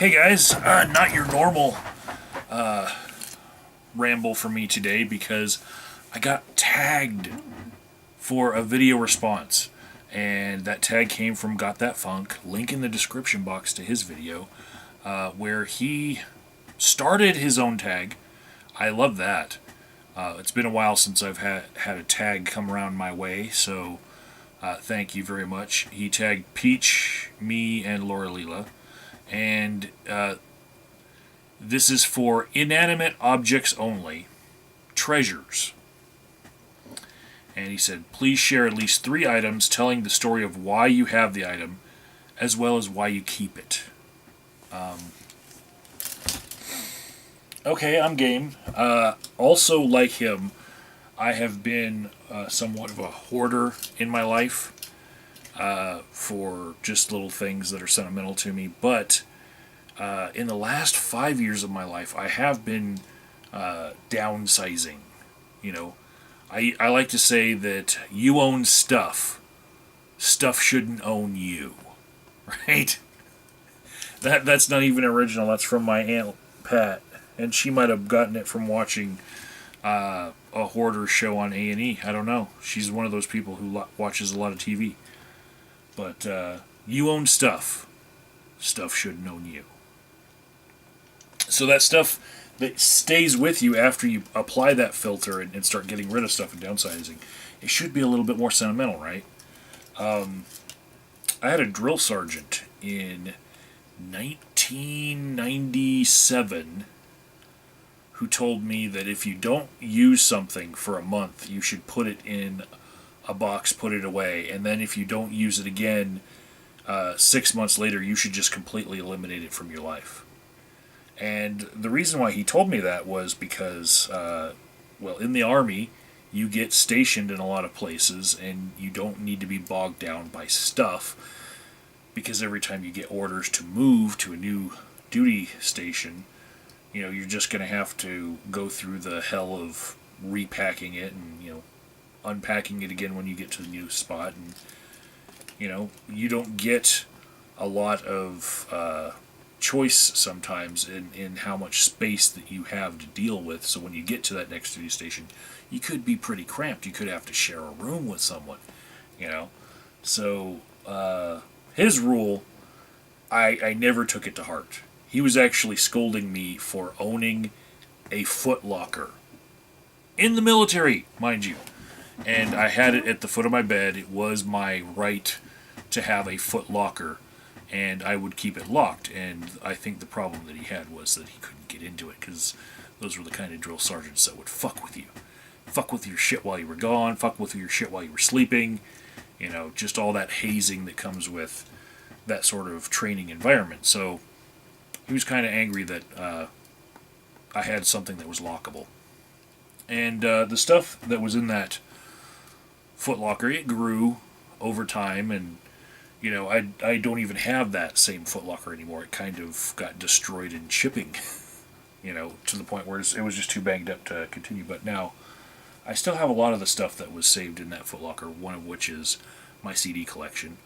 Hey guys, not your normal ramble for me today because I got tagged for a video response. And that tag came from Got That Funk, link in the description box to his video, where he started his own tag. I love that. It's been a while since I've had a tag come around my way, so thank you very much. He tagged Peach, me, and Laura Leela. And this is for inanimate objects only, treasures. And he said, please share at least 3 items telling the story of why you have the item, as well as why you keep it. Okay, I'm game. Also, like him, I have been somewhat of a hoarder in my life for just little things that are sentimental to me. But in the last 5 years of my life, I have been downsizing. You know, I like to say that you own stuff. Stuff shouldn't own you. Right? That's not even original. That's from my Aunt Pat. And she might have gotten it from watching a hoarder show on A&E. I don't know. She's one of those people who watches a lot of TV. But you own stuff. Stuff shouldn't own you. So that stuff that stays with you after you apply that filter and start getting rid of stuff and downsizing, it should be a little bit more sentimental, right? I had a drill sergeant in 1997 who told me that if you don't use something for a month, you should put it in a box, put it away, and then if you don't use it again 6 months later, you should just completely eliminate it from your life. And the reason why he told me that was because, well, in the Army, you get stationed in a lot of places, and you don't need to be bogged down by stuff, because every time you get orders to move to a new duty station, you know, you're just going to have to go through the hell of repacking it and, you know, unpacking it again when you get to the new spot. And, you know, you don't get a lot of choice sometimes in how much space that you have to deal with. So when you get to that next duty station, you could be pretty cramped. You could have to share a room with someone, you know. So his rule, I never took it to heart. He was actually scolding me for owning a foot locker. In the military, mind you. And I had it at the foot of my bed. It was my right to have a foot locker, and I would keep it locked. And I think the problem that he had was that he couldn't get into it, because those were the kind of drill sergeants that would fuck with you. Fuck with your shit while you were gone, fuck with your shit while you were sleeping. You know, just all that hazing that comes with that sort of training environment. So he was kind of angry that I had something that was lockable. And the stuff that was in that footlocker, it grew over time, and you know, I don't even have that same footlocker anymore. It kind of got destroyed in shipping, you know, to the point where it was just too banged up to continue. But now I still have a lot of the stuff that was saved in that footlocker, one of which is my CD collection.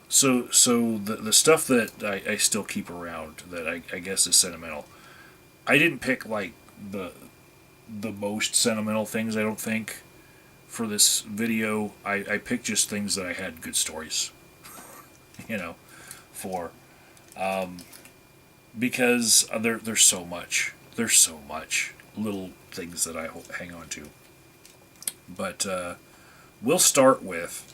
So the stuff that I still keep around that I guess is sentimental, I didn't pick like the most sentimental things, I don't think, for this video. I picked just things that I had good stories, you know, for, because there's so much. There's so much little things that I hang on to. But we'll start with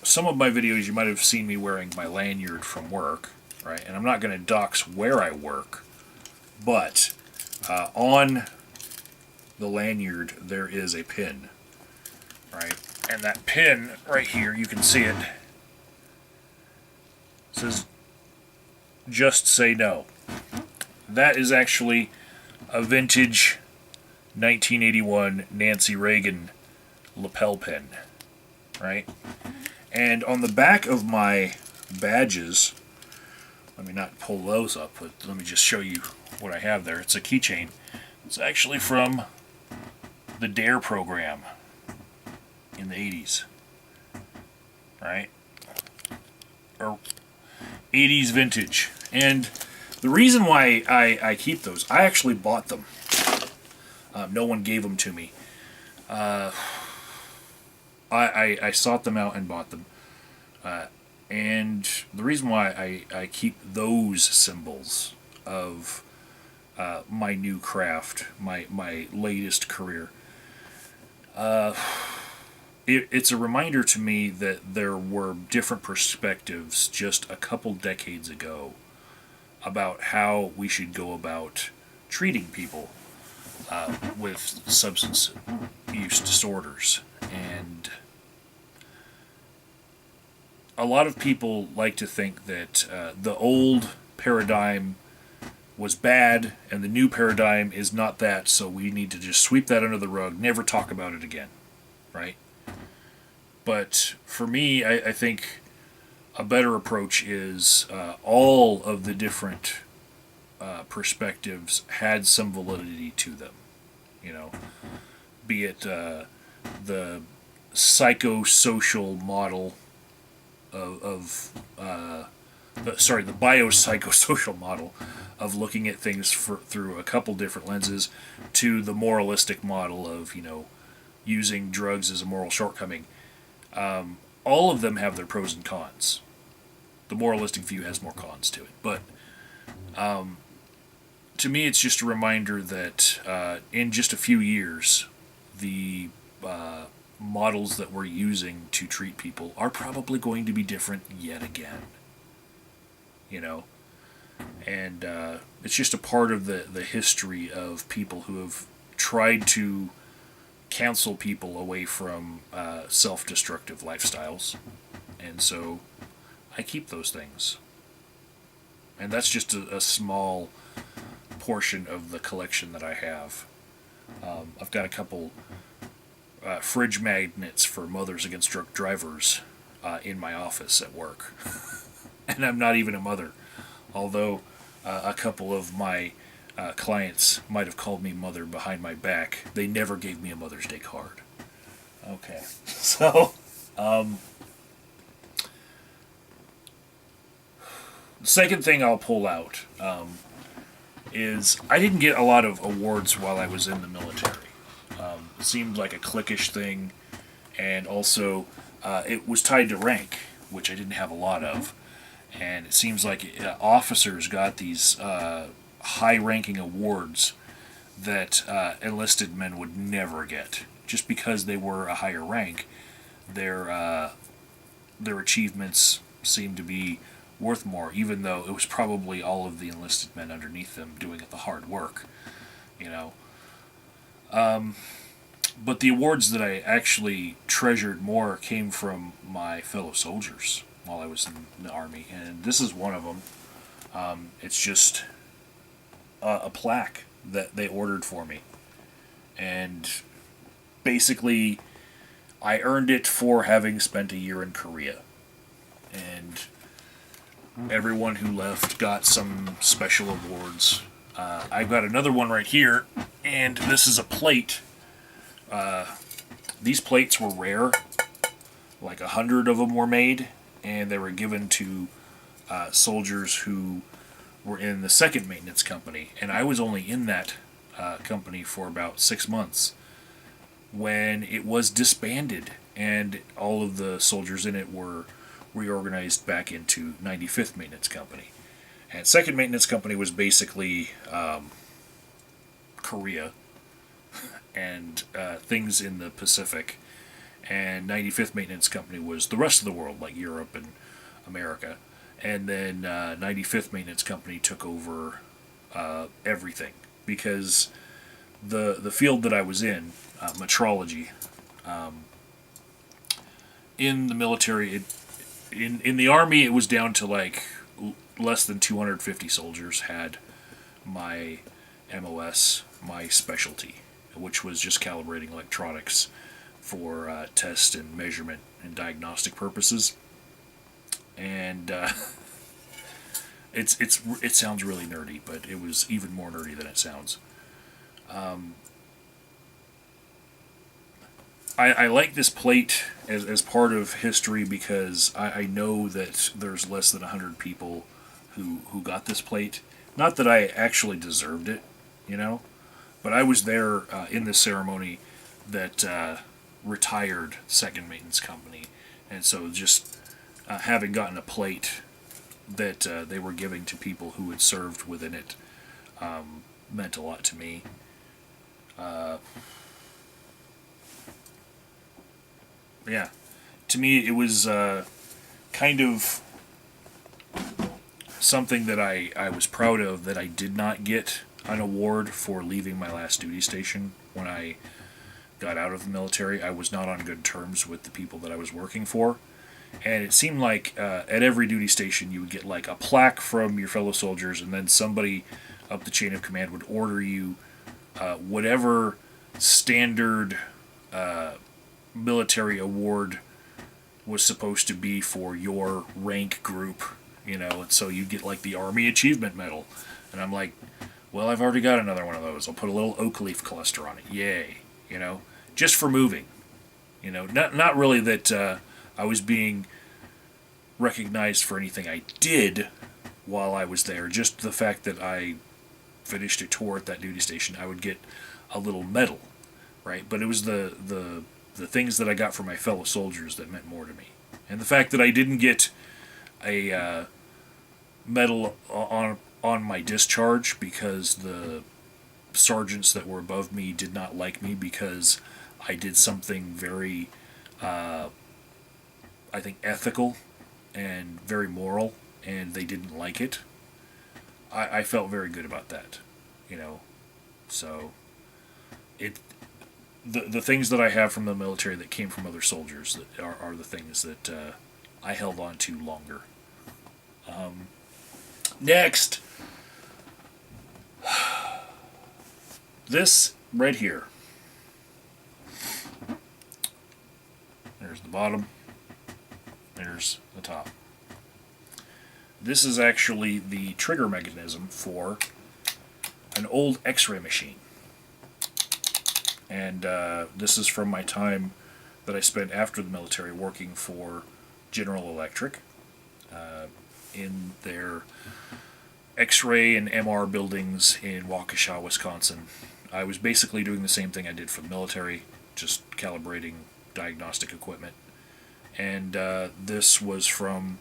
some of my videos. You might have seen me wearing my lanyard from work, right? And I'm not going to dox where I work, but on the lanyard there is a pin, right? And that pin right here, you can see it, says, "Just say no." That is actually a vintage 1981 Nancy Reagan lapel pin, right? And on the back of my badges, let me not pull those up, but let me just show you what I have there. It's a keychain. It's actually from the DARE program. in the 80s, right? Or 80s vintage. And the reason why I keep those, I actually bought them. No one gave them to me. I sought them out and bought them. And the reason why I keep those symbols of my new craft, my latest career, it's a reminder to me that there were different perspectives just a couple decades ago about how we should go about treating people with substance use disorders. And a lot of people like to think that the old paradigm was bad and the new paradigm is not that, so we need to just sweep that under the rug, never talk about it again, right? But for me, I think a better approach is all of the different perspectives had some validity to them, you know, be it the psychosocial model of the biopsychosocial model of looking at things through a couple different lenses, to the moralistic model of, you know, using drugs as a moral shortcoming. All of them have their pros and cons. The moralistic view has more cons to it, but to me, it's just a reminder that in just a few years, the models that we're using to treat people are probably going to be different yet again. You know? And it's just a part of the history of people who have tried to counsel people away from self-destructive lifestyles. And so I keep those things. And that's just a small portion of the collection that I have. I've got a couple fridge magnets for Mothers Against Drunk Drivers in my office at work. And I'm not even a mother. Although a couple of my clients might have called me mother behind my back, they never gave me a Mother's Day card. Okay. So, the second thing I'll pull out is I didn't get a lot of awards while I was in the military. It seemed like a cliquish thing, and also it was tied to rank, which I didn't have a lot of. And it seems like officers got these high-ranking awards that enlisted men would never get. Just because they were a higher rank, their achievements seemed to be worth more, even though it was probably all of the enlisted men underneath them doing the hard work, you know. But the awards that I actually treasured more came from my fellow soldiers while I was in the Army, and this is one of them. It's just a plaque that they ordered for me, and basically I earned it for having spent a year in Korea, and everyone who left got some special awards. I've got another one right here, and this is a plate. These plates were rare, like 100 of them were made, and they were given to soldiers who were in the 2nd Maintenance Company, and I was only in that company for about 6 months when it was disbanded, and all of the soldiers in it were reorganized back into 95th Maintenance Company. And 2nd Maintenance Company was basically Korea and things in the Pacific, and 95th Maintenance Company was the rest of the world, like Europe and America. And then 95th Maintenance Company took over everything, because the field that I was in, metrology, in the military, in the Army, it was down to like less than 250 soldiers had my MOS, my specialty, which was just calibrating electronics for test and measurement and diagnostic purposes. And it sounds really nerdy, but it was even more nerdy than it sounds. I like this plate as part of history because I know that there's less than 100 people who got this plate. Not that I actually deserved it, you know, but I was there in this ceremony that retired Second Maintenance Company, and so just having gotten a plate that they were giving to people who had served within it meant a lot to me. Yeah, to me it was kind of something that I was proud of that I did not get an award for leaving my last duty station when I got out of the military. I was not on good terms with the people that I was working for. And it seemed like at every duty station you would get like a plaque from your fellow soldiers, and then somebody up the chain of command would order you whatever standard military award was supposed to be for your rank group, you know, and so you get like the Army Achievement Medal. And I'm like, well, I've already got another one of those. I'll put a little oak leaf cluster on it. Yay. You know, just for moving. You know, not really that I was being recognized for anything I did while I was there. Just the fact that I finished a tour at that duty station, I would get a little medal, right? But it was the things that I got from my fellow soldiers that meant more to me. And the fact that I didn't get a medal on my discharge because the sergeants that were above me did not like me because I did something very, I think, ethical and very moral, and they didn't like it. I felt very good about that, you know. So, the things that I have from the military that came from other soldiers that are the things that I held on to longer. Next, this right here. There's the bottom. There's the top. This is actually the trigger mechanism for an old X-ray machine. And this is from my time that I spent after the military working for General Electric in their X-ray and MR buildings in Waukesha, Wisconsin. I was basically doing the same thing I did for the military, just calibrating diagnostic equipment. And this was from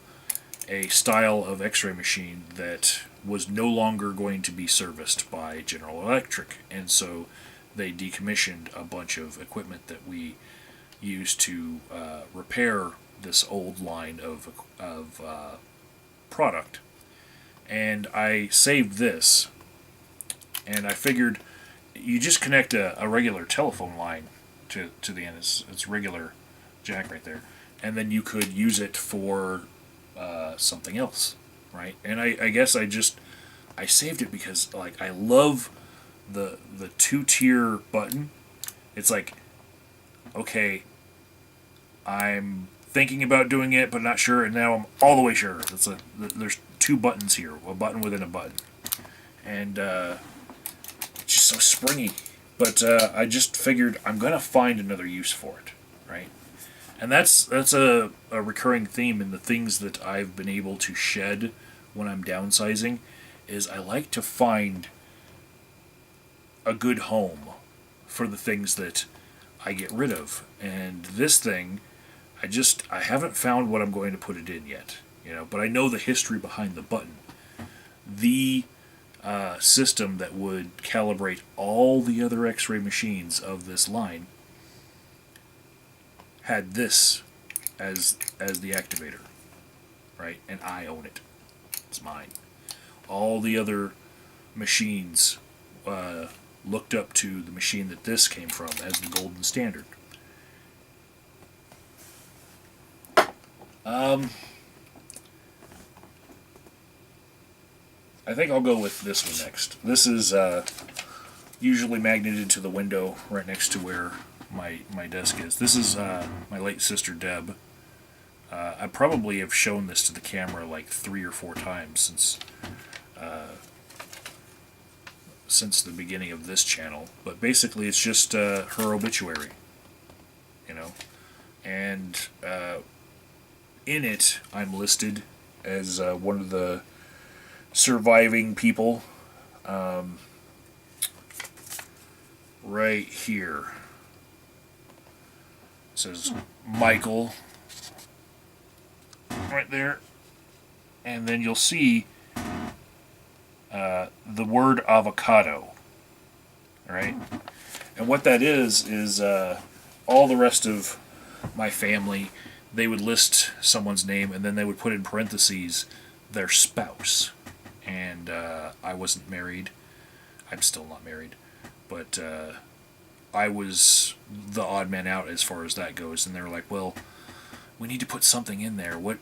a style of X-ray machine that was no longer going to be serviced by General Electric, and so they decommissioned a bunch of equipment that we used to repair this old line of product. And I saved this, and I figured you just connect a regular telephone line to the end. It's regular jack right there, and then you could use it for something else, right? And I guess I saved it because like I love the 2-tier button. It's like, okay, I'm thinking about doing it but not sure, and now I'm all the way sure. There's 2 buttons here, a button within a button, and it's just so springy. But I just figured I'm gonna find another use for it, right? And that's a recurring theme in the things that I've been able to shed when I'm downsizing, is I like to find a good home for the things that I get rid of. And this thing, I haven't found what I'm going to put it in yet, you know, but I know the history behind the button. The system that would calibrate all the other X-ray machines of this line had this as the activator, right? And I own it. It's mine. All the other machines looked up to the machine that this came from as the golden standard. I think I'll go with this one next. This is usually magneted to the window right next to where my desk is. This is my late sister Deb. I probably have shown this to the camera like 3 or 4 times since the beginning of this channel. But basically it's just her obituary. you know. And in it, I'm listed as one of the surviving people. Right here. It says Michael. Right there. And then you'll see the word avocado. Alright? And what that is all the rest of my family, they would list someone's name and then they would put in parentheses their spouse. And I wasn't married. I'm still not married. But I was the odd man out as far as that goes. And they were like, well, we need to put something in there. What,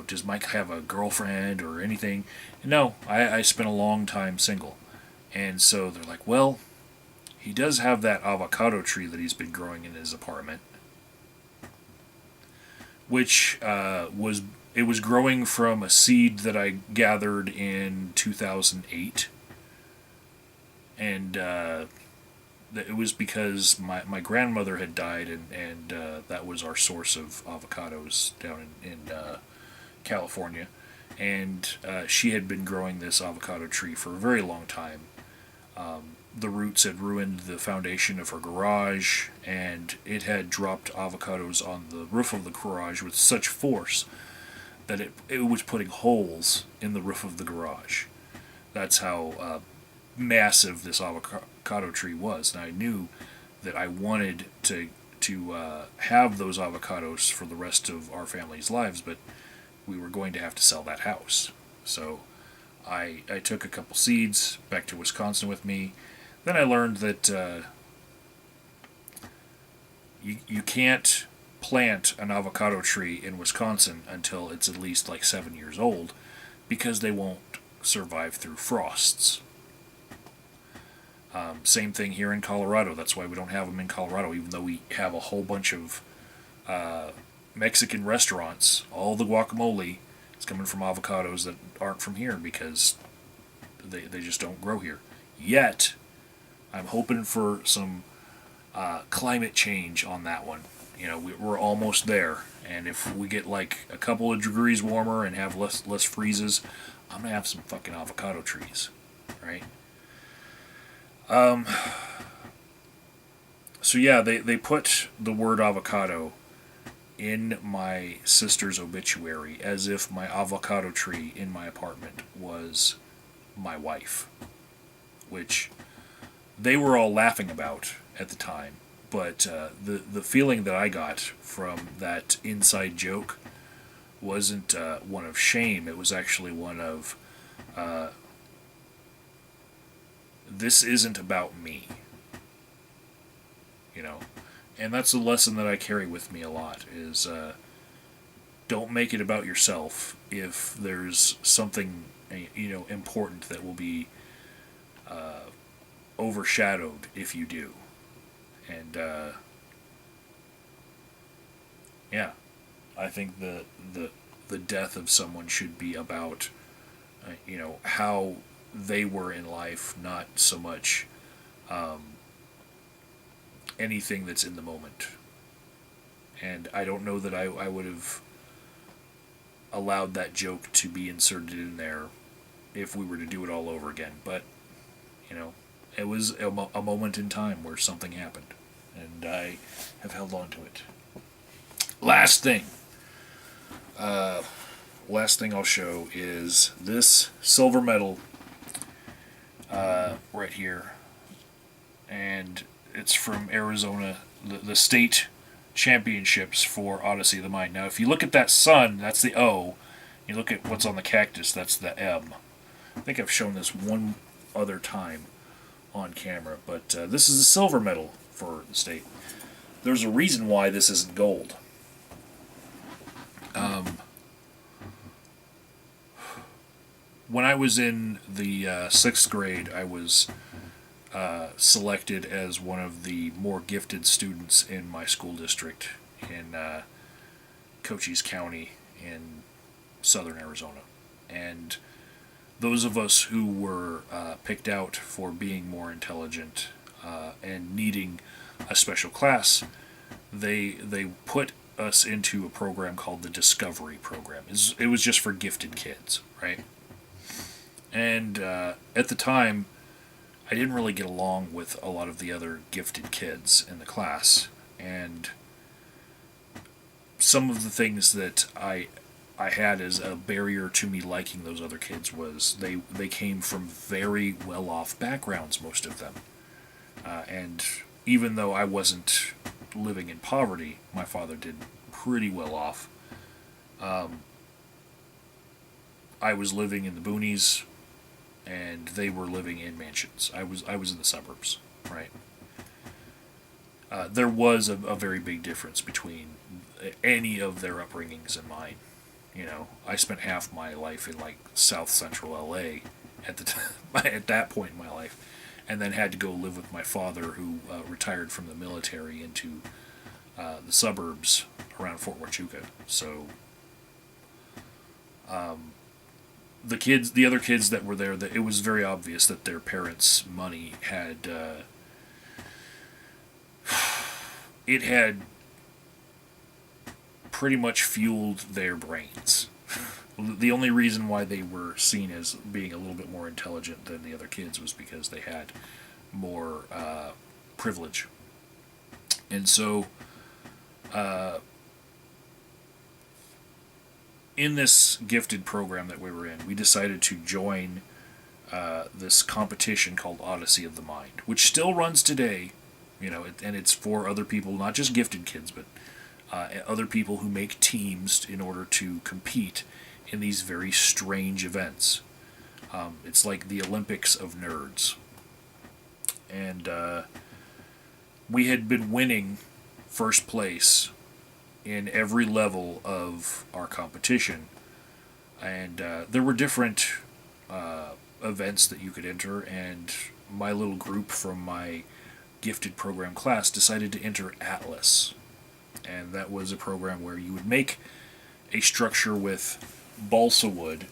does Mike have a girlfriend or anything? No, I spent a long time single. And so they're like, well, he does have that avocado tree that he's been growing in his apartment. Which was growing from a seed that I gathered in 2008. And it was because my grandmother had died, and that was our source of avocados down in California. And she had been growing this avocado tree for a very long time. The roots had ruined the foundation of her garage, and it had dropped avocados on the roof of the garage with such force that it was putting holes in the roof of the garage. That's how massive this avocado tree was, and I knew that I wanted to have those avocados for the rest of our family's lives, but we were going to have to sell that house. So I took a couple seeds back to Wisconsin with me. Then I learned that you can't plant an avocado tree in Wisconsin until it's at least like 7 years old, because they won't survive through frosts. Same thing here in Colorado. That's why we don't have them in Colorado, even though we have a whole bunch of Mexican restaurants. All the guacamole is coming from avocados that aren't from here because they just don't grow here. Yet, I'm hoping for some climate change on that one. We're almost there, and if we get like a couple of degrees warmer and have less freezes, I'm gonna have some fucking avocado trees, right? So yeah, they put the word avocado in my sister's obituary as if my avocado tree in my apartment was my wife, which they were all laughing about at the time. But the feeling that I got from that inside joke wasn't one of shame. It was actually one of, this isn't about me. And that's a lesson that I carry with me a lot, is don't make it about yourself if there's something, important that will be overshadowed if you do. And yeah, I think the death of someone should be about how they were in life, not so much anything that's in the moment. And I don't know that I would have allowed that joke to be inserted in there if we were to do it all over again. But it was a moment in time where something happened, and I have held on to it. Last thing I'll show is this silver medal right here, and it's from Arizona, the state championships for Odyssey of the Mind. Now, if you look at that sun, that's the O. You look at what's on the cactus, that's the M. I think I've shown this one other time on camera, but this is a silver medal for the state. There's a reason why this isn't gold. When I was in the 6th grade, I was selected as one of the more gifted students in my school district in Cochise County in southern Arizona. And those of us who were picked out for being more intelligent and needing a special class they put us into a program called the Discovery Program. It was just for gifted kids, right? And at the time, I didn't really get along with a lot of the other gifted kids in the class, and some of the things that I had as a barrier to me liking those other kids was they came from very well off backgrounds, most of them, and even though I wasn't living in poverty, my father did pretty well off. I was living in the boonies, and they were living in mansions. I was in the suburbs, right? There was a very big difference between any of their upbringings and mine. You know, I spent half my life in like South Central LA at the time, at that point in my life, and then had to go live with my father, who retired from the military into the suburbs around Fort Huachuca. So, the other kids that were there, that it was very obvious that their parents' money had it had pretty much fueled their brains. The only reason why they were seen as being a little bit more intelligent than the other kids was because they had more privilege. And so, in this gifted program that we were in, we decided to join this competition called Odyssey of the Mind, which still runs today, you know, and it's for other people, not just gifted kids, but other people who make teams in order to compete in these very strange events. It's like the Olympics of nerds. And we had been winning first place in every level of our competition. And there were different events that you could enter, and my little group from my gifted program class decided to enter Atlas. And that was a program where you would make a structure with balsa wood,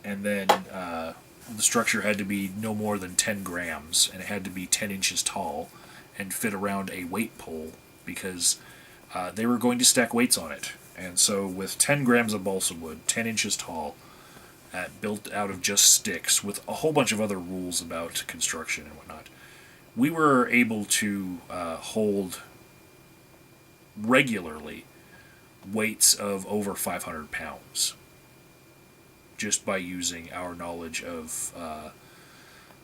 and then the structure had to be no more than 10 grams, and it had to be 10 inches tall and fit around a weight pole, because they were going to stack weights on it. And so with 10 grams of balsa wood, 10 inches tall, built out of just sticks, with a whole bunch of other rules about construction and whatnot, we were able to hold regularly weights of over 500 pounds, just by using our knowledge of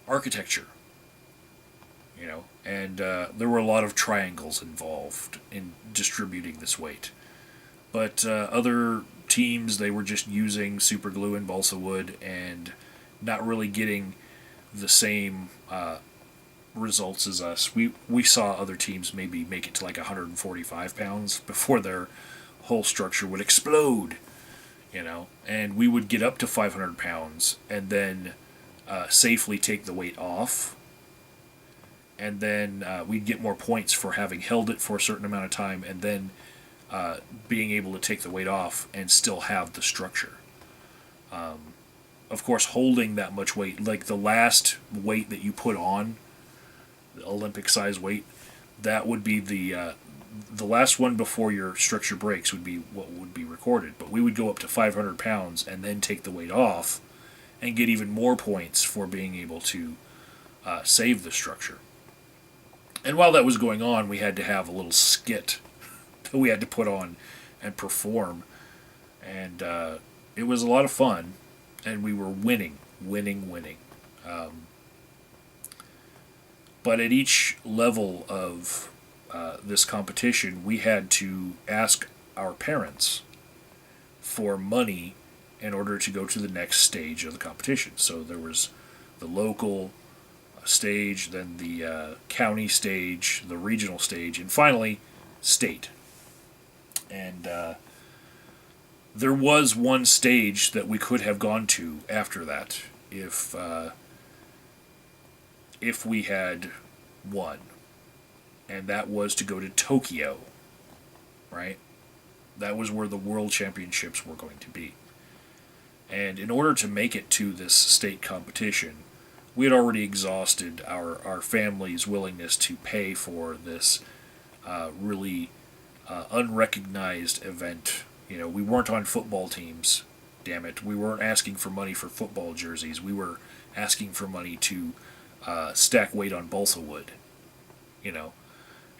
architecture. You know, and there were a lot of triangles involved in distributing this weight. But other teams, they were just using super glue and balsa wood and not really getting the same results as us. We saw other teams maybe make it to like 145 pounds before their whole structure would explode, you know, and we would get up to 500 pounds and then safely take the weight off, and then we'd get more points for having held it for a certain amount of time, and then being able to take the weight off and still have the structure. Of course, holding that much weight, like the last weight that you put on, the Olympic size weight, that would be the last one before your structure breaks would be what would be recorded. But we would go up to 500 pounds and then take the weight off and get even more points for being able to save the structure. And while that was going on, we had to have a little skit that we had to put on and perform. And it was a lot of fun, and we were winning. But at each level of this competition, we had to ask our parents for money in order to go to the next stage of the competition. So there was the local stage, then the county stage, the regional stage, and finally state. And there was one stage that we could have gone to after that if we had won, and that was to go to Tokyo, right? That was where the World Championships were going to be. And in order to make it to this state competition, we had already exhausted our family's willingness to pay for this really unrecognized event. We weren't on football teams. Damn it, we weren't asking for money for football jerseys. We were asking for money to stack weight on balsa wood. You know,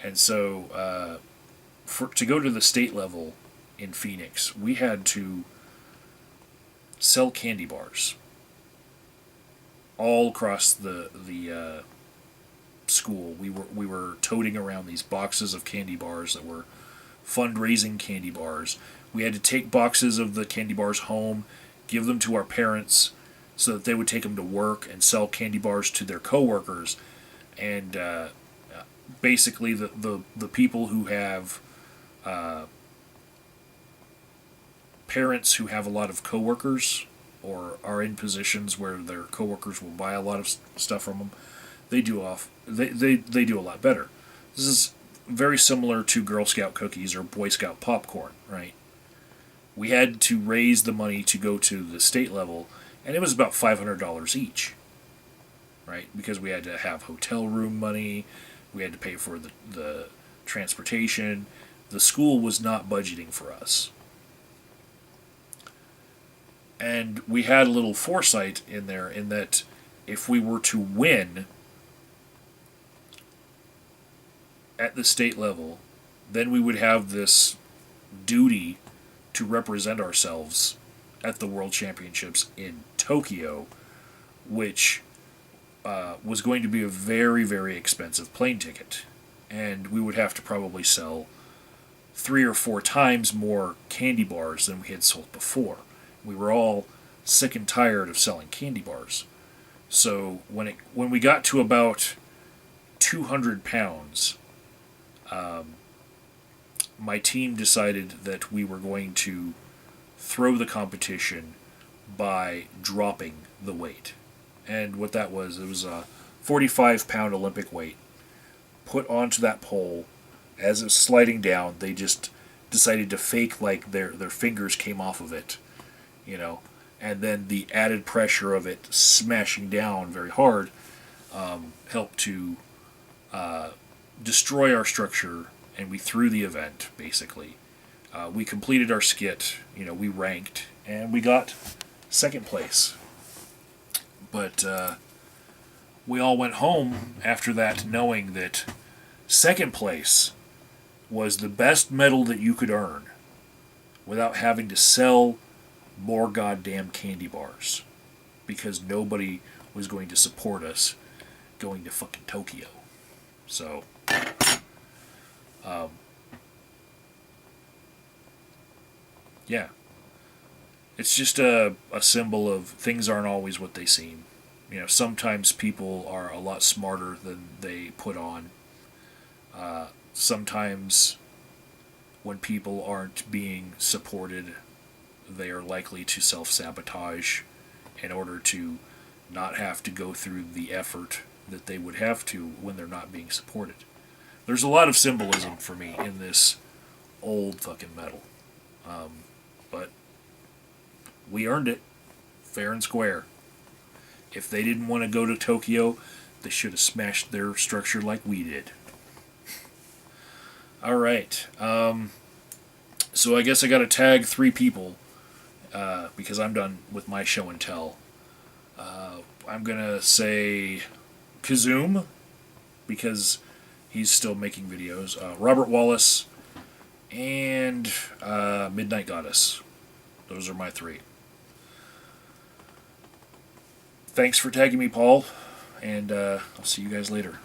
and so to go to the state level in Phoenix, we had to sell candy bars all across the school. We were toting around these boxes of candy bars that were fundraising candy bars. We had to take boxes of the candy bars home, give them to our parents so that they would take them to work and sell candy bars to their coworkers. And basically, the people who have parents who have a lot of coworkers or are in positions where their coworkers will buy a lot of stuff from them, they do a lot better. This is very similar to Girl Scout cookies or Boy Scout popcorn, right? We had to raise the money to go to the state level, and it was about $500 each, right? Because we had to have hotel room money, we had to pay for the transportation. The school was not budgeting for us. And we had a little foresight in there in that if we were to win at the state level, then we would have this duty to represent ourselves at the World Championships in Tokyo, which was going to be a very, very expensive plane ticket. And we would have to probably sell 3 or 4 times more candy bars than we had sold before. We were all sick and tired of selling candy bars. So when we got to about 200 pounds, my team decided that we were going to throw the competition by dropping the weight. And what that was, it was a 45-pound Olympic weight put onto that pole. As it was sliding down, they just decided to fake like their fingers came off of it, and then the added pressure of it smashing down very hard helped to destroy our structure, and we threw the event, basically. We completed our skit, we ranked, and we got second place. But we all went home after that knowing that second place was the best medal that you could earn without having to sell more goddamn candy bars, because nobody was going to support us going to fucking Tokyo. So, yeah. It's just a symbol of things aren't always what they seem. Sometimes people are a lot smarter than they put on. Sometimes when people aren't being supported, they are likely to self-sabotage in order to not have to go through the effort that they would have to when they're not being supported. There's a lot of symbolism for me in this old fucking medal. But we earned it, fair and square. If they didn't want to go to Tokyo, they should have smashed their structure like we did. Alright, so I guess I gotta tag 3 people, because I'm done with my show and tell. I'm gonna say Kizzume, because he's still making videos, Robert Wallace, and MidnyteGoddess. Those are my 3. Thanks for tagging me, Paul, and I'll see you guys later.